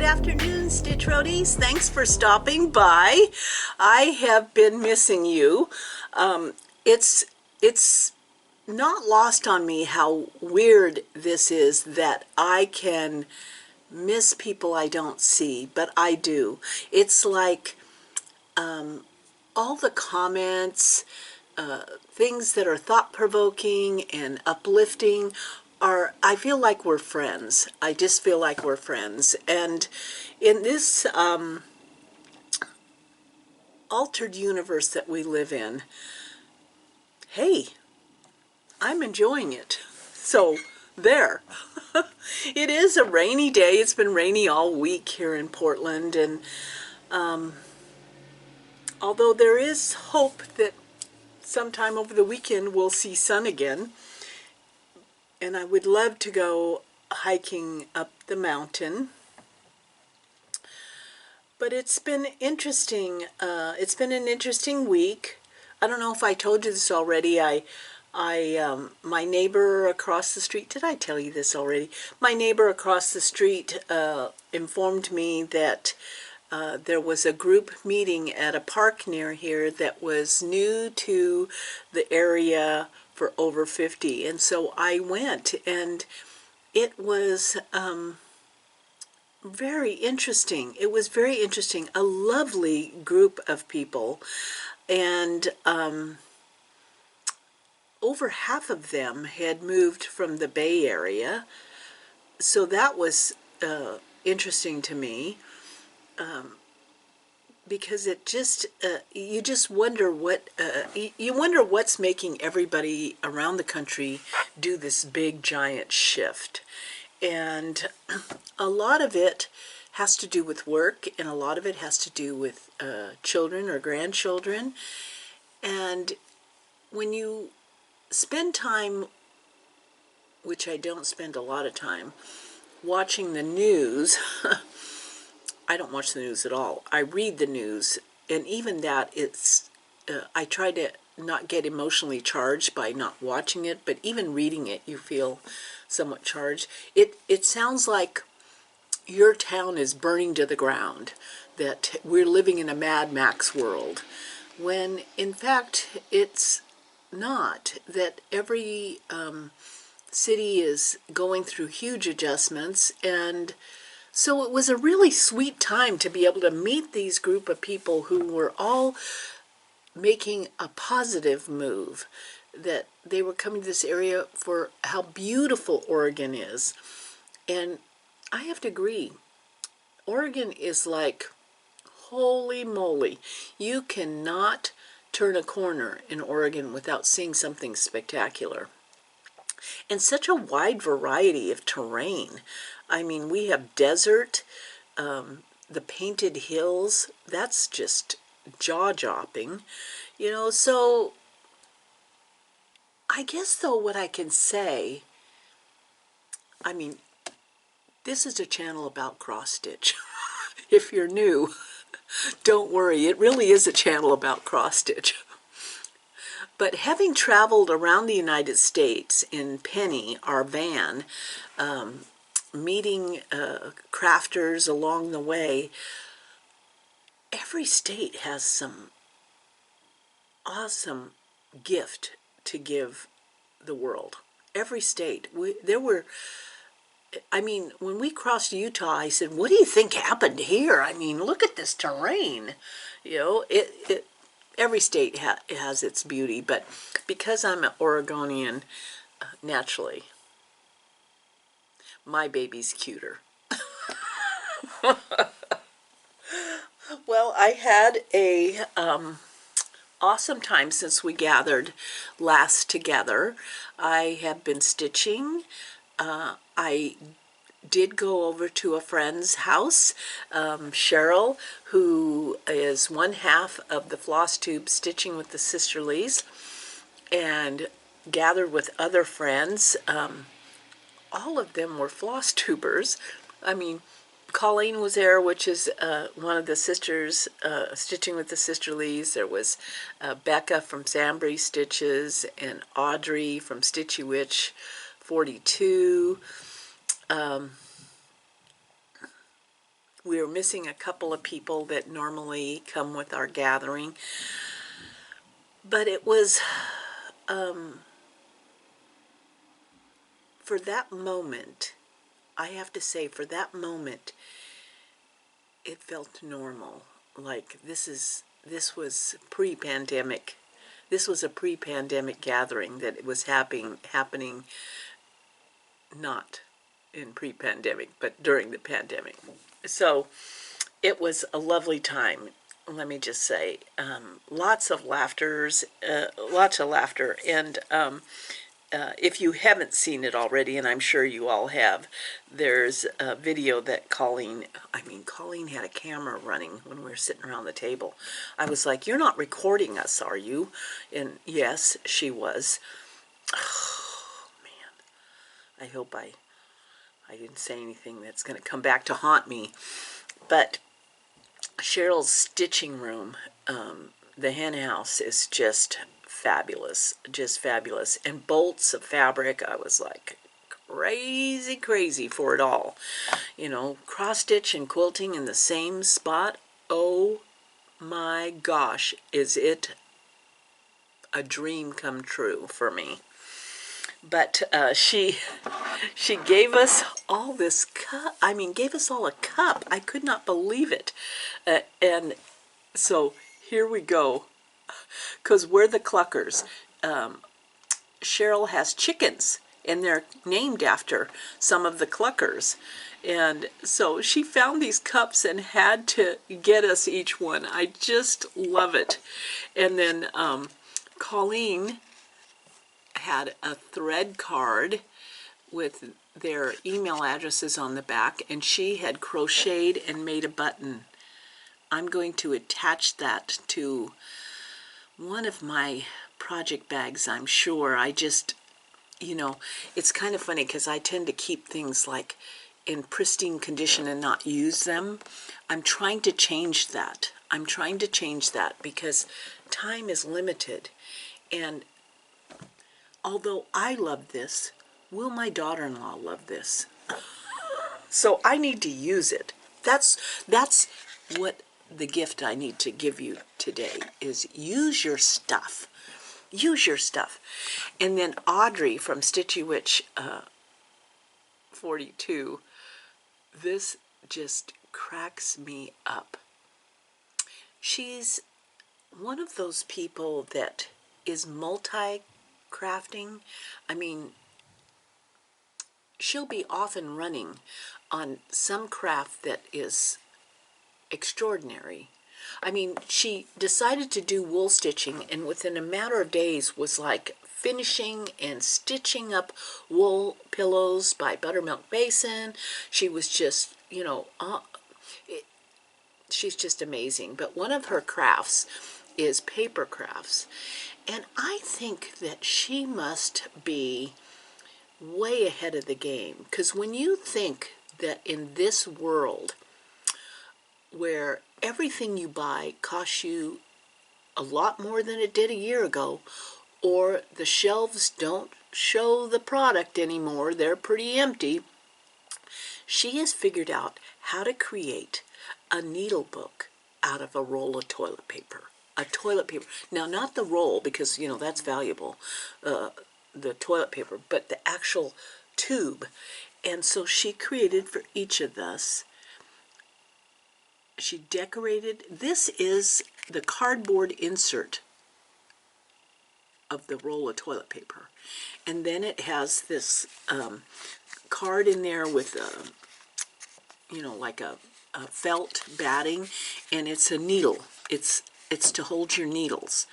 Good afternoon, Stitch Roadies. Thanks for stopping by. I have been missing you. It's not lost on me how weird this is that I can miss people I don't see, but I do. It's like all the comments, things that are thought-provoking and uplifting I feel like we're friends. I just feel like we're friends. And in this altered universe that we live in, hey, I'm enjoying it. So there. It is a rainy day. It's been rainy all week here in Portland, and although there is hope that sometime over the weekend we'll see sun again, and I would love to go hiking up the mountain. But it's been interesting. It's been an interesting week. I don't know if I told you this already. My neighbor across the street, did I tell you this already? My neighbor across the street informed me that there was a group meeting at a park near here that was new to the area for over 50. And so I went, and it was very interesting. It was very interesting. A lovely group of people, and over half of them had moved from the Bay Area, so that was interesting to me, because it just you just wonder you wonder what's making everybody around the country do this big giant shift. And a lot of it has to do with work, and a lot of it has to do with children or grandchildren. And when you spend time, which I don't spend a lot of time, watching the news, I don't watch the news at all. I read the news, and even that, I try to not get emotionally charged by not watching it, but even reading it, you feel somewhat charged. It sounds like your town is burning to the ground, that we're living in a Mad Max world, when in fact it's not. That every city is going through huge adjustments. And so it was a really sweet time to be able to meet these group of people who were all making a positive move, that they were coming to this area for how beautiful Oregon is. And I have to agree, Oregon is like, holy moly, you cannot turn a corner in Oregon without seeing something spectacular. And such a wide variety of terrain. I mean, we have desert, the painted hills, that's just jaw-dropping, you know. So I guess, though, what I can say, I mean, this is a channel about cross-stitch. If you're new, don't worry, it really is a channel about cross-stitch. But having traveled around the United States in Penny, our van, meeting crafters along the way, every state has some awesome gift to give the world. Every state. I mean, when we crossed Utah, I said, what do you think happened here? I mean, look at this terrain. You know, every state has its beauty, but because I'm an Oregonian, naturally, my baby's cuter. Well, I had a awesome time since we gathered last together. I have been stitching. I did go over to a friend's house, Cheryl, who is one half of the Flosstube Stitching with the Sisterlies, and gathered with other friends. All of them were Flosstubers. I mean, Colleen was there, which is one of the sisters, Stitching with the Sisterlies. There was Becca from SamBrie Stitches, and Audrey from Stitchy Witch 42. We were missing a couple of people that normally come with our gathering. But it was, for that moment, I have to say, for that moment, it felt normal. Like this was pre-pandemic. This was a pre-pandemic gathering that it was happening not in pre-pandemic, but during the pandemic. So it was a lovely time. Let me just say, lots of laughter, and if you haven't seen it already, and I'm sure you all have, there's a video that Colleen had a camera running when we were sitting around the table. I was like, "You're not recording us, are you?" And yes, she was. Oh, man. I hope I didn't say anything that's going to come back to haunt me. But Cheryl's stitching room, the hen house, is just fabulous, and bolts of fabric. I was like crazy for it all, cross stitch and quilting in the same spot. Oh my gosh, is it a dream come true for me. But she gave us all this cup. I mean, gave us all a cup. I could not believe it. And so here we go. Because we're the Cluckers. Cheryl has chickens, and they're named after some of the Cluckers. And so she found these cups and had to get us each one. I just love it. And then Colleen had a thread card with their email addresses on the back, and she had crocheted and made a button. I'm going to attach that to one of my project bags, I'm sure. I just, it's kind of funny because I tend to keep things like in pristine condition and not use them. I'm trying to change that. Because time is limited. And although I love this, will my daughter-in-law love this? So I need to use it. That's what the gift I need to give you today is use your stuff. Use your stuff. And then Audrey from Stitchy Witch 42, this just cracks me up. She's one of those people that is multi-crafting. I mean, she'll be off and running on some craft that is extraordinary. I mean, she decided to do wool stitching, and within a matter of days was like finishing and stitching up wool pillows by Buttermilk Basin. She was just, she's just amazing. But one of her crafts is paper crafts, and I think that she must be way ahead of the game, because when you think that in this world where everything you buy costs you a lot more than it did a year ago, or the shelves don't show the product anymore, they're pretty empty, she has figured out how to create a needle book out of a roll of toilet paper. A toilet paper. Now, not the roll, because, that's valuable, the toilet paper, but the actual tube. And so she created for each of us, she decorated, this is the cardboard insert of the roll of toilet paper. And then it has this card in there with, like a felt batting, and it's a needle. It's to hold your needles.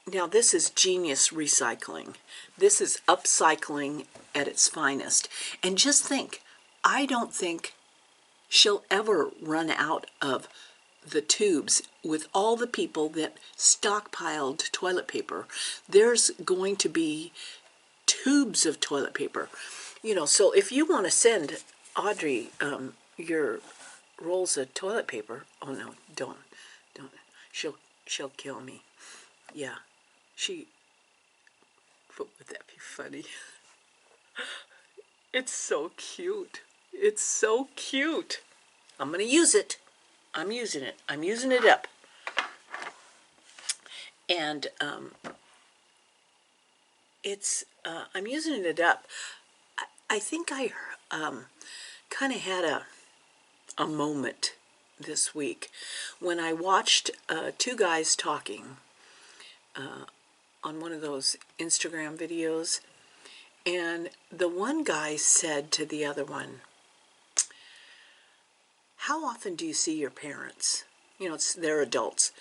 Now, this is genius recycling. This is upcycling at its finest. And just think, I don't think she'll ever run out of the tubes. With all the people that stockpiled toilet paper, there's going to be tubes of toilet paper. So if you want to send Audrey your rolls of toilet paper, oh no, don't. She'll kill me. Yeah, but would that be funny? It's so cute. It's so cute. I'm going to use it. I'm using it. I'm using it up. And I'm using it up. I think I kind of had a moment this week when I watched two guys talking on one of those Instagram videos, and the one guy said to the other one, "How often do you see your parents?" You know, they're adults.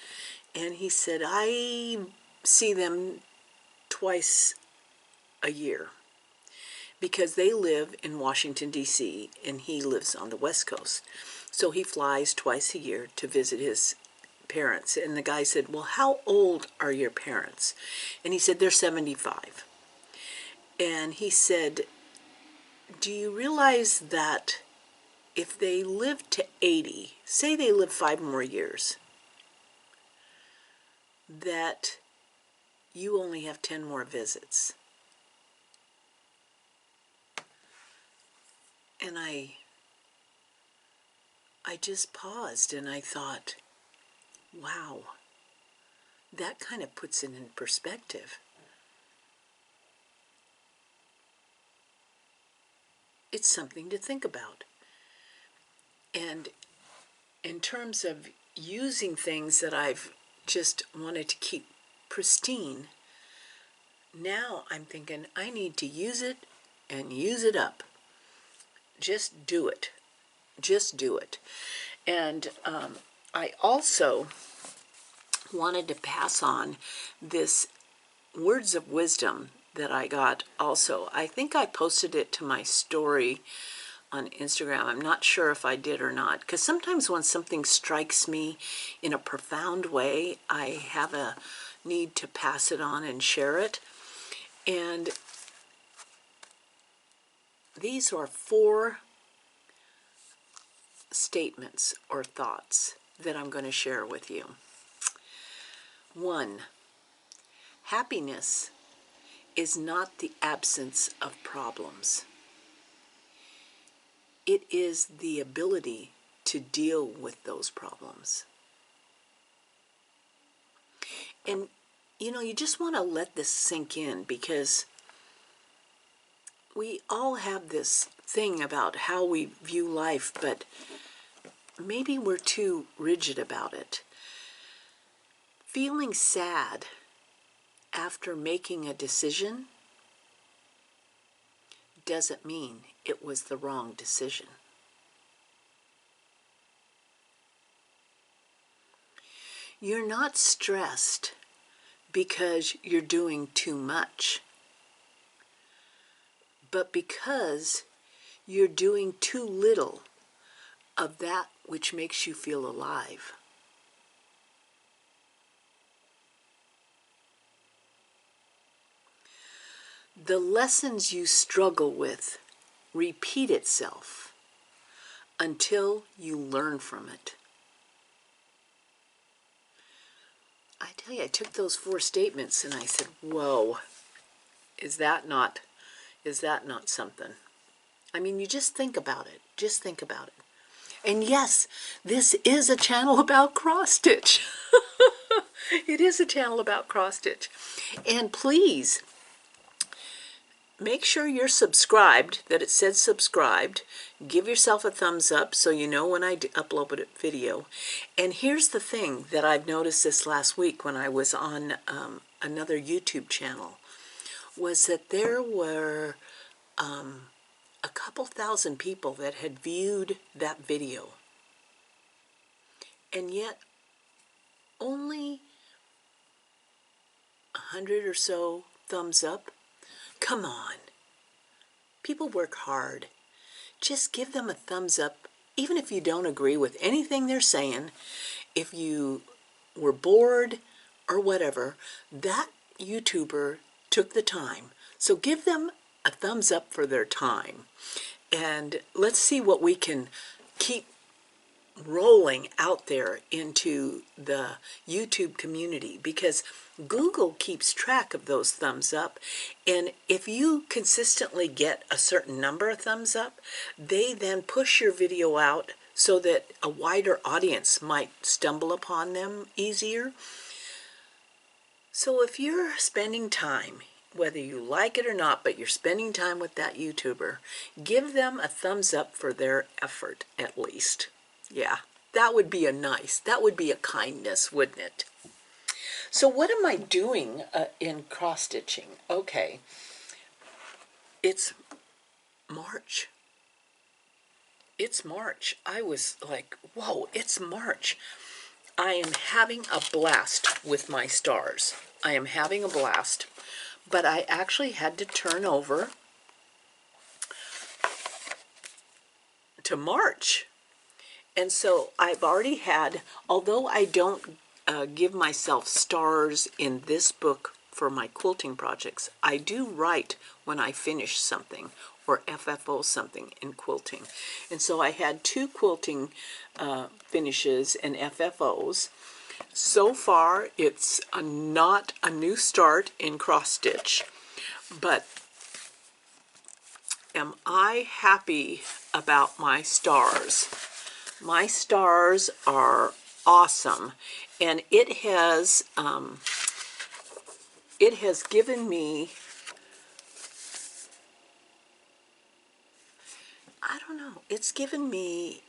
And he said, "I see them twice a year because they live in Washington, D.C., and he lives on the West Coast. So he flies twice a year to visit his parents." And the guy said, "Well, how old are your parents?" And he said, "They're 75. And he said, "Do you realize that if they live to 80, say they live 5 more years, that you only have 10 more visits?" And I just paused and I thought, wow, that kind of puts it in perspective. It's something to think about. And in terms of using things that I've just wanted to keep pristine, now I'm thinking I need to use it and use it up. Just do it. Just do it. And I also wanted to pass on this words of wisdom that I got also. I think I posted it to my story on Instagram. I'm not sure if I did or not, because sometimes when something strikes me in a profound way, I have a need to pass it on and share it. And these are 4 statements or thoughts that I'm going to share with you. 1, happiness is not the absence of problems. It is the ability to deal with those problems. And, you know, you just want to let this sink in, because we all have this thing about how we view life, but maybe we're too rigid about it. Feeling sad after making a decision doesn't mean it was the wrong decision. You're not stressed because you're doing too much, but because you're doing too little of that which makes you feel alive. The lessons you struggle with repeat itself until you learn from it. I tell you, I took those 4 statements and I said, whoa, is that not something? I mean, you just think about it. Just think about it. And yes, this is a channel about cross-stitch. It is a channel about cross-stitch. And please, make sure you're subscribed, that it says subscribed. Give yourself a thumbs up so you know when I upload a video. And here's the thing that I've noticed this last week when I was on another YouTube channel, was that there were a couple thousand people that had viewed that video. And yet only 100 or so thumbs up. Come on. People work hard. Just give them a thumbs up, even if you don't agree with anything they're saying. If you were bored or whatever, that YouTuber took the time. So give them a thumbs up for their time. And let's see what we can keep rolling out there into the YouTube community, because Google keeps track of those thumbs up, and if you consistently get a certain number of thumbs up, they then push your video out so that a wider audience might stumble upon them easier. So if you're spending time, whether you like it or not, but you're spending time with that YouTuber, give them a thumbs up for their effort at least. Yeah, that would be that would be a kindness, wouldn't it? So what am I doing in cross stitching? Okay, it's March. It's March. I was like, whoa, it's March. I am having a blast with my stars. I am having a blast. But I actually had to turn over to March. And so I've already had, although I don't give myself stars in this book for my quilting projects, I do write when I finish something or FFO something in quilting. And so I had 2 quilting finishes and FFOs. So far, it's not a new start in cross stitch, but am I happy about my stars? My stars are awesome, and it has given me, I don't know, it's given me,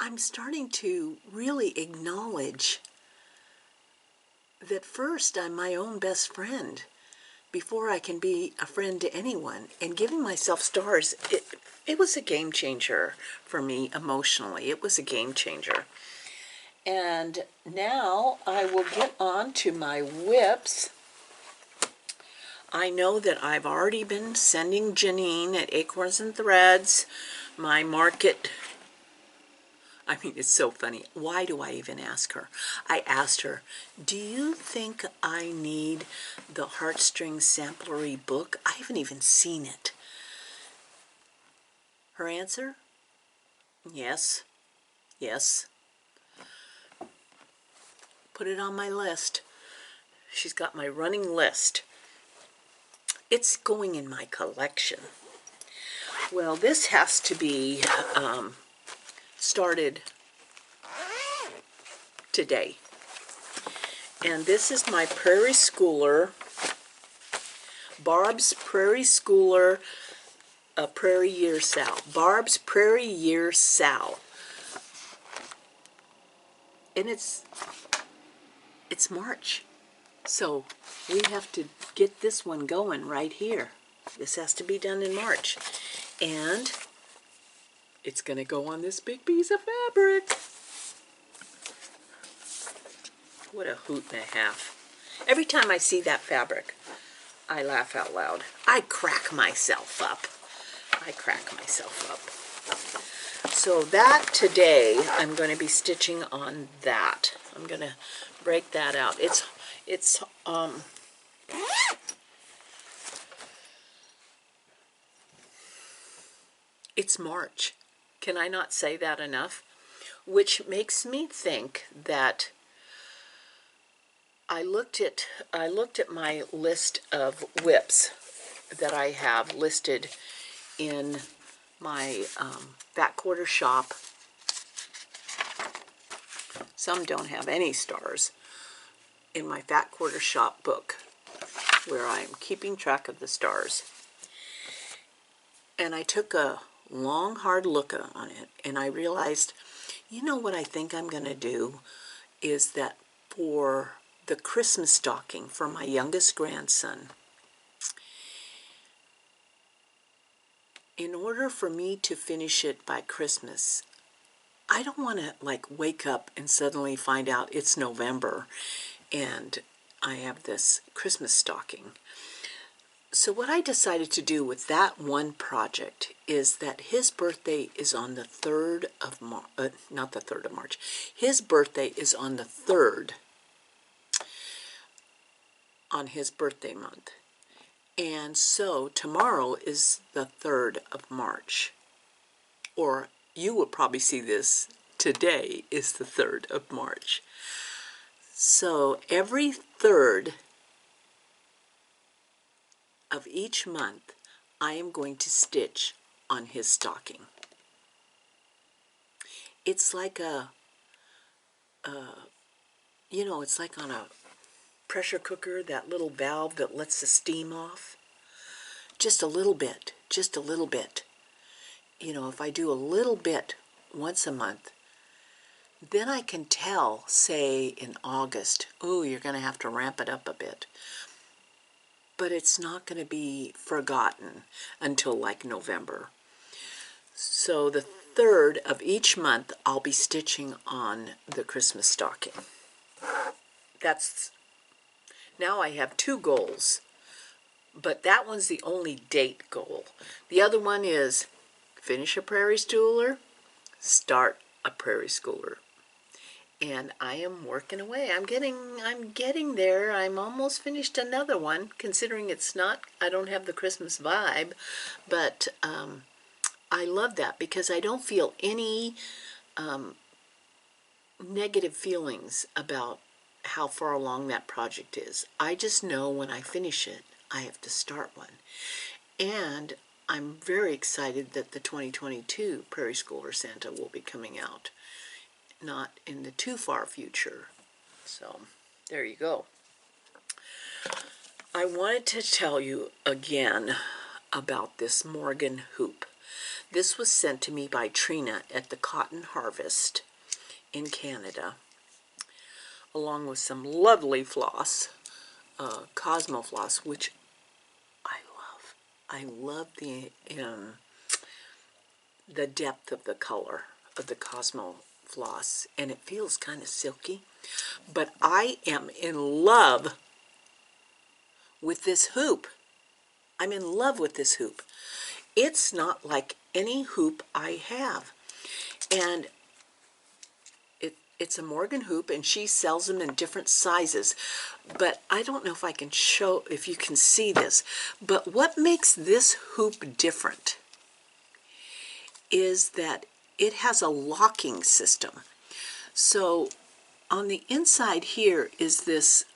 I'm starting to really acknowledge that first I'm my own best friend before I can be a friend to anyone. And giving myself stars, it was a game changer for me emotionally. It was a game changer. And now I will get on to my whips. I know that I've already been sending Janine at Acorns and Threads my market. I mean, it's so funny. Why do I even ask her? I asked her, do you think I need the Heartstrings Samplery book? I haven't even seen it. Her answer? Yes. Yes. Put it on my list. She's got my running list. It's going in my collection. Well, this has to be started today. And this is my Prairie Schooler, Barb's Prairie Schooler Prairie Year Sow. Barb's Prairie Year Sow. And it's March. So we have to get this one going right here. This has to be done in March. And it's going to go on this big piece of fabric. What a hoot and a half. Every time I see that fabric, I laugh out loud. I crack myself up. I crack myself up. So that today, I'm going to be stitching on that. I'm going to break that out. It's March. Can I not say that enough? Which makes me think that I looked at my list of whips that I have listed in my back quarter shop. Some don't have any stars. In my fat quarter shop book, where I am keeping track of the stars. And I took a long, hard look on it, and I realized, you know what I think I'm going to do is that for the Christmas stocking for my youngest grandson, in order for me to finish it by Christmas, I don't want to like wake up and suddenly find out it's November and I have this Christmas stocking. So what I decided to do with that one project is that his birthday is on the 3rd of March, not the 3rd of March. His birthday is on the 3rd, on his birthday month. And so tomorrow is the 3rd of March. or you will probably see this today, is the 3rd of March. So every 3rd of each month, I am going to stitch on his stocking. It's like you know, it's like on a pressure cooker, that little valve that lets the steam off. Just a little bit, just a little bit. You know, if I do a little bit once a month, then I can tell, say in August, oh, you're going to have to ramp it up a bit. But it's not going to be forgotten until like November. So the 3rd of each month, I'll be stitching on the Christmas stocking. Now I have 2 goals, but that one's the only date goal. The other one is finish a prairie schooler, start a prairie schooler. And I am working away. I'm getting there. I'm almost finished another one, considering it's not, I don't have the Christmas vibe, but I love that because I don't feel any negative feelings about how far along that project is. I just know when I finish it, I have to start one. And I'm very excited that the 2022 Prairie Schooler Santa will be coming out, not in the too far future. So there you go. I wanted to tell you again about this Morgan hoop. This was sent to me by Trina at the Cotton Harvest in Canada, along with some lovely floss, Cosmo floss, which I love. I love the depth of the color of the Cosmo floss, and it feels kind of silky. But I am in love with this hoop. I'm in love with this hoop. It's not like any hoop I have. And it's a Morgan hoop, and she sells them in different sizes. But I don't know if I can show, if you can see this. But what makes this hoop different is that it has a locking system. So on the inside here is this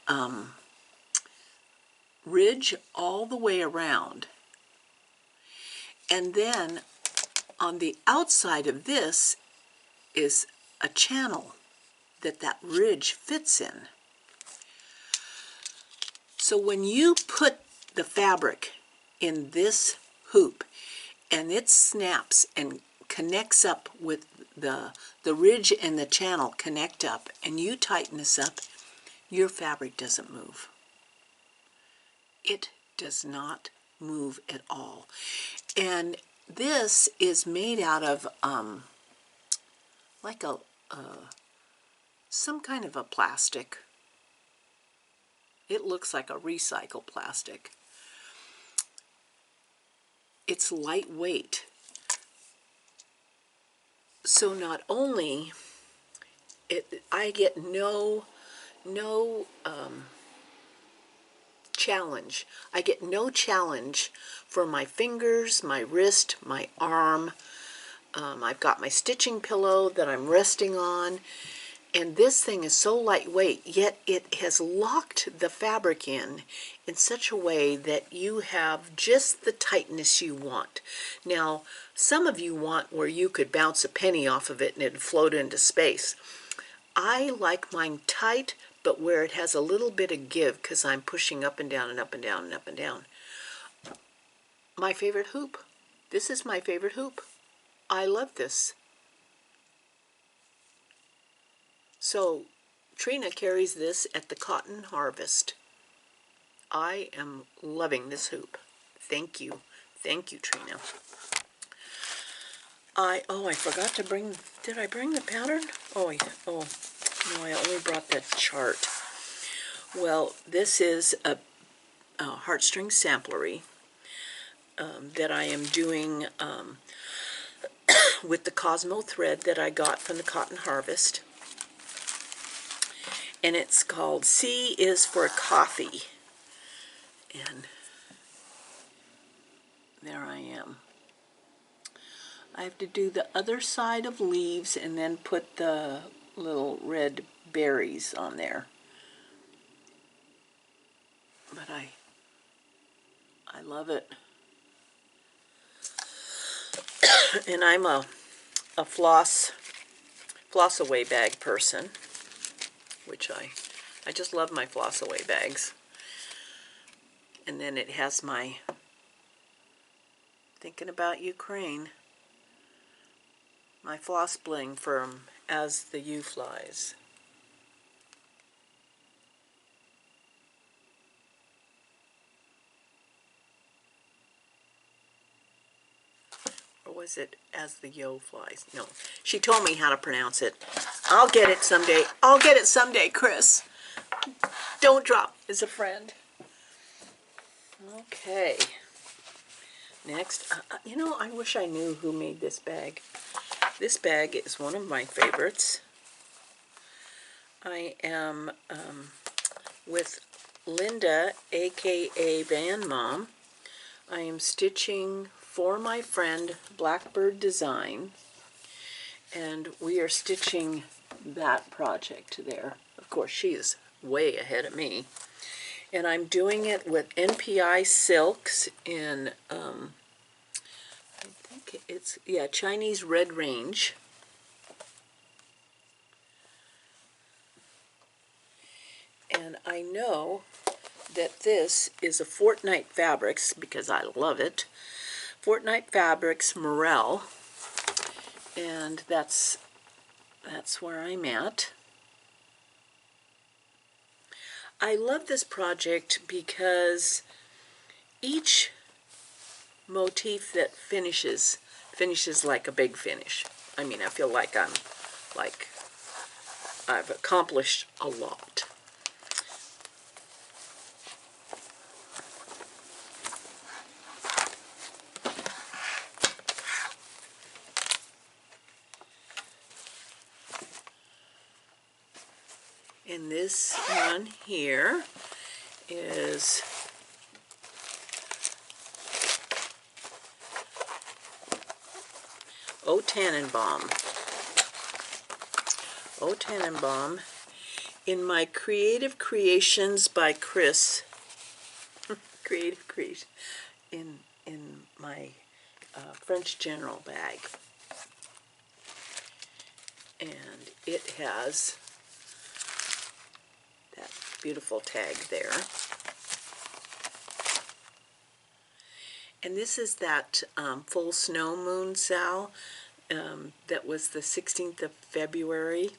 ridge all the way around. And then on the outside of this is a channel that ridge fits in. So when you put the fabric in this hoop and it snaps and connects up with the ridge and the channel connect up, and you tighten this up, your fabric doesn't move. It does not move at all. And this is made out of like some kind of a plastic. It looks like a recycled plastic. It's lightweight. So not only I get no challenge. I get no challenge for my fingers, my wrist, my arm. I've got my stitching pillow that I'm resting on. And this thing is so lightweight, yet it has locked the fabric in such a way that you have just the tightness you want. Now, some of you want where you could bounce a penny off of it and it'd float into space. I like mine tight, but where it has a little bit of give, because I'm pushing up and down and up and down and up and down. My favorite hoop. This is my favorite hoop. I love this. So Trina carries this at the Cotton Harvest. I am loving this hoop. Thank you. Thank you, Trina. I forgot to bring, did I bring the pattern? No, I only brought that chart. Well, this is a heartstring samplery that I am doing with the Cosmo thread that I got from the Cotton Harvest. And it's called C is for Coffee. And there I am. I have to do the other side of leaves and then put the little red berries on there. But I love it. And I'm a floss away bag person, which I just love my floss away bags. And then it has my Thinking About Ukraine, my floss bling from As the U Flies. Or was it As the Yo Flies? No, she told me how to pronounce it. I'll get it someday. I'll get it someday, Chris. Don't drop as a friend. Okay. Next, you know, I wish I knew who made this bag. This bag is one of my favorites. I am with Linda, aka Van Mom. I am stitching for my friend Blackbird Design, and we are stitching that project there. Of course, she is way ahead of me. And I'm doing it with NPI silks in, I think it's, yeah, Chinese Red Range. And I know that this is a Fortnite Fabrics, because I love it. Fortnite Fabrics Morel. And that's where I'm at. I love this project because each motif that finishes like a big finish. I mean, I feel like I've accomplished a lot. And this one here is O Tannenbaum. O Tannenbaum in my Creative Creations by Chris. Creative Creation in my French General bag. And it has that beautiful tag there. And this is that full snow moon, Sal, that was the 16th of February.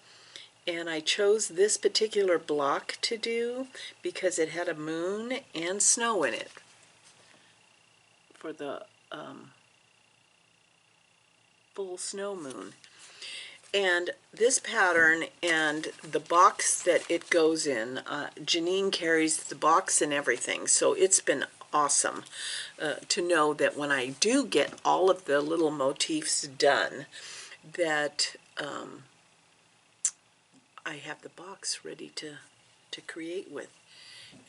And I chose this particular block to do because it had a moon and snow in it for the full snow moon. And this pattern and the box that it goes in, Janine carries the box and everything, so it's been awesome to know that when I do get all of the little motifs done, that I have the box ready to create with.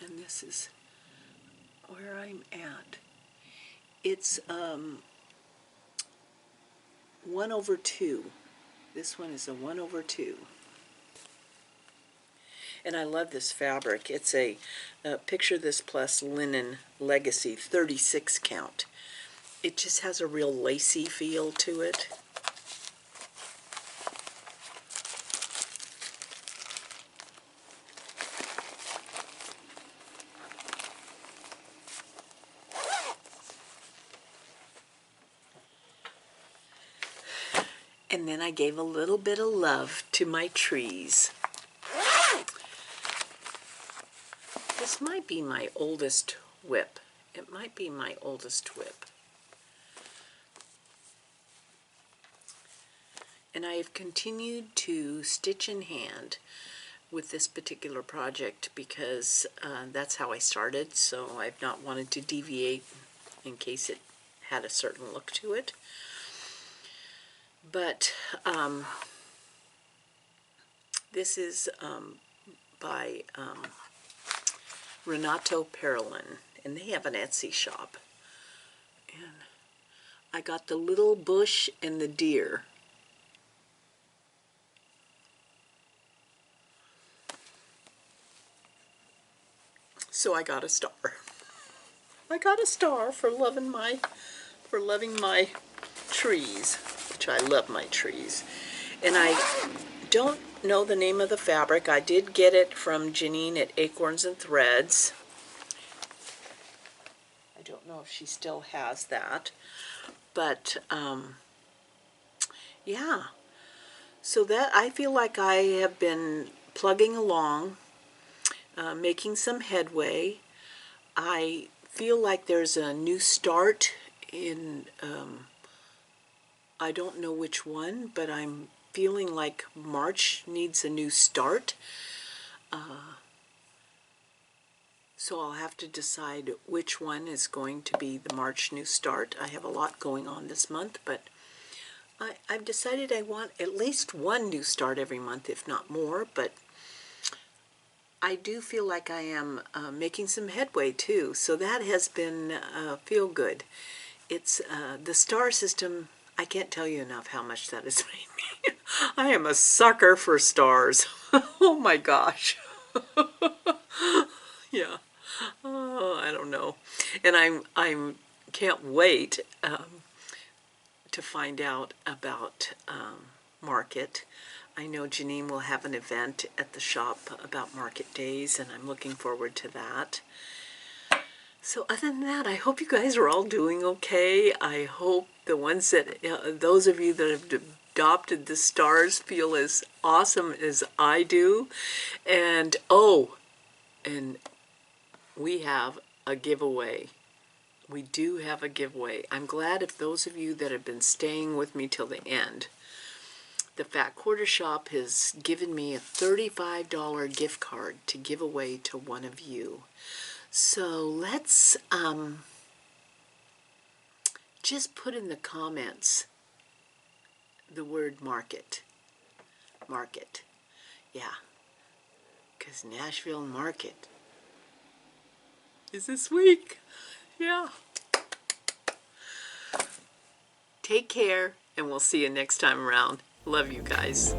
And this is where I'm at. It's 1/2. This one is a 1/2. And I love this fabric. It's a Picture This Plus Linen Legacy 36 count. It just has a real lacy feel to it. And then I gave a little bit of love to my trees. This might be my oldest whip. It might be my oldest whip. And I have continued to stitch in hand with this particular project because that's how I started, so I've not wanted to deviate in case it had a certain look to it. But this is by Renato Perelin, and they have an Etsy shop. And I got the little bush and the deer. So I got a star. I got a star for loving my trees, which I love my trees. And I don't know the name of the fabric. I did get it from Janine at Acorns and Threads. I don't know if she still has that, but yeah. So that, I feel like I have been plugging along, making some headway. I feel like there's a new start in, I don't know which one, but I'm feeling like March needs a new start. So I'll have to decide which one is going to be the March new start. I have a lot going on this month, but I've decided I want at least one new start every month, if not more, but I do feel like I am making some headway too, so that has been feel good. It's the star system. I can't tell you enough how much that has made me. I am a sucker for stars. Oh my gosh. Yeah. Oh, I don't know. And I'm can't wait to find out about market. I know Janine will have an event at the shop about market days, and I'm looking forward to that. So other than that, I hope you guys are all doing okay. I hope the ones that, those of you that have adopted the stars feel as awesome as I do. And oh, and we have a giveaway. We do have a giveaway. I'm glad if those of you that have been staying with me till the end. The Fat Quarter Shop has given me a $35 gift card to give away to one of you. So let's just put in the comments the word market. Market. Yeah. Because Nashville Market is this week. Yeah. Take care, and we'll see you next time around. Love you guys.